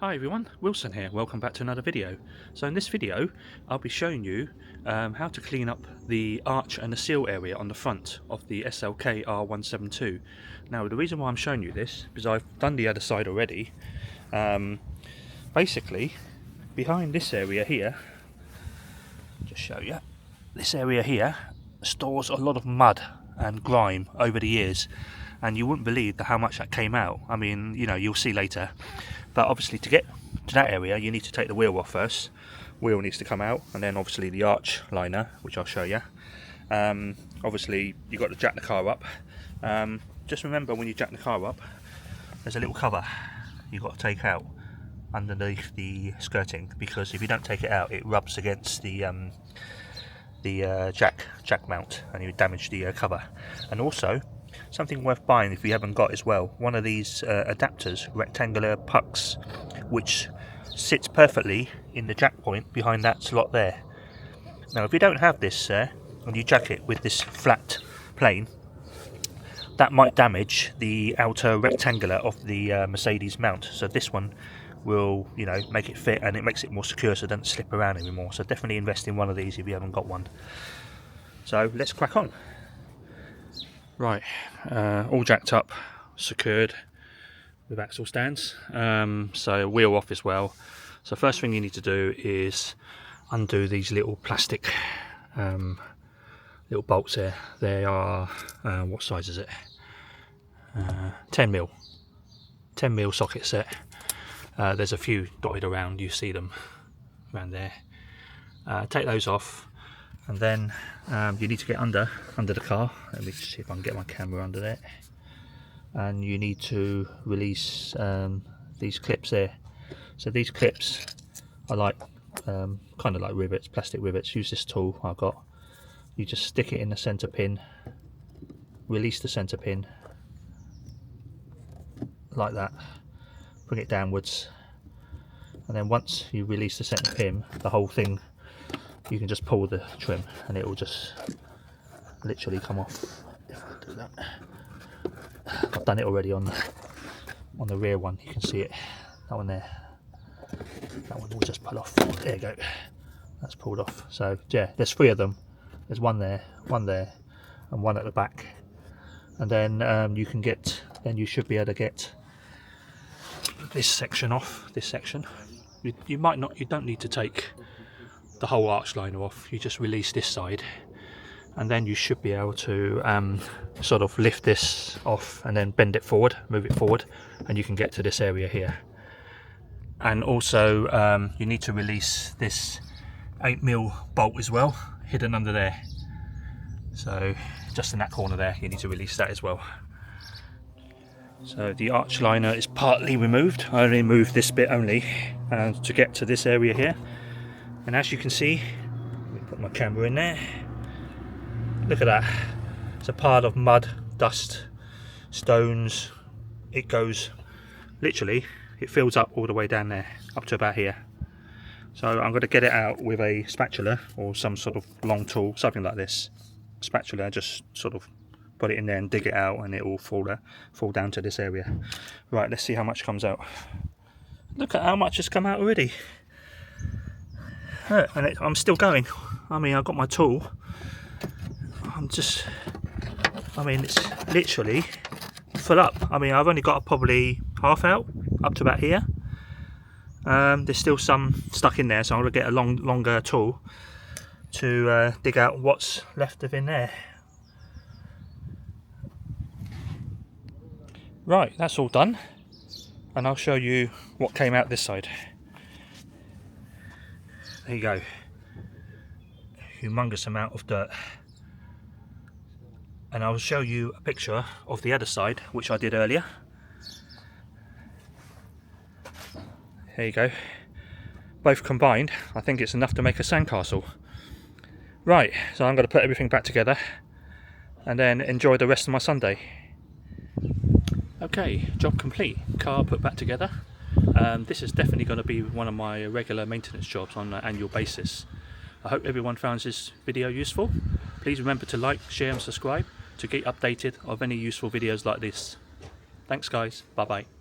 Hi everyone, Wilson here, welcome back to another video. So in this video I'll be showing you how to clean up the arch and the seal area on the front of the SLK R172. Now the reason why I'm showing you this, because I've done the other side already. Basically behind this area here, just show you, this area here stores a lot of mud and grime over the years, and you wouldn't believe how much that came out. I mean, you know, you'll see later. But obviously to get to that area you need to take the wheel off first. Wheel needs to come out, and then obviously the arch liner, which I'll show you. Obviously you've got to jack the car up. Just remember, when you jack the car up, there's a little cover you've got to take out underneath the skirting, because if you don't take it out it rubs against the jack mount and you damage the cover. And also, something worth buying if you haven't got as well, one of these adapters, rectangular pucks, which sits perfectly in the jack point behind that slot there. Now if you don't have this and you jack it with this flat plane, that might damage the outer rectangular of the Mercedes mount. So this one will, you know, make it fit, and it makes it more secure so it doesn't slip around anymore. So definitely invest in one of these if you haven't got one. So let's crack on. Right, all jacked up, secured with axle stands, so wheel off as well. So first thing you need to do is undo these little plastic little bolts here. They are, what size is it? 10mm socket set. There's a few dotted around, you see them around there. Take those off. And then you need to get under the car. Let me see if I can get my camera under there. And you need to release these clips there. So these clips are like kind of like rivets, plastic rivets. Use this tool I've got. You just stick it in the center pin, release the center pin like that, bring it downwards, and then once you release the center pin, the whole thing, you can just pull the trim and it will just literally come off. If I do that, I've done it already on the rear one. You can see it, that one there. That one will just pull off. There you go. That's pulled off. So yeah, there's three of them. There's one there, and one at the back. And then you can get. Then you should be able to get this section off. This section. You might not. You don't need to take the whole arch liner off. You just release this side, and then you should be able to sort of lift this off and then bend it forward, move it forward, and you can get to this area here. And also you need to release this 8mm bolt as well, hidden under there. So just in that corner there, you need to release that as well. So the arch liner is partly removed. I only moved this bit only to get to this area here. And as you can see, let me put my camera in there. Look at that. It's a pile of mud, dust, stones. It goes, literally, it fills up all the way down there, up to about here. So I'm going to get it out with a spatula or some sort of long tool, something like this. Spatula, just sort of put it in there and dig it out, and it will fall down to this area. Right, let's see how much comes out. Look at how much has come out already. And I'm still going. I mean, I've got my tool. I mean, it's literally full up. I mean, I've only got probably half out, up to about here. There's still some stuck in there, so I'm going to get a longer tool to dig out what's left of in there. Right, that's all done. And I'll show you what came out this side. There you go, humongous amount of dirt. And I'll show you a picture of the other side, which I did earlier. There you go, both combined I think it's enough to make a sandcastle. Right, so I'm going to put everything back together and then enjoy the rest of my Sunday. Okay, job complete, car put back together. This is definitely going to be one of my regular maintenance jobs on an annual basis. I hope everyone finds this video useful. Please remember to like, share and subscribe to get updated of any useful videos like this. Thanks guys, bye bye.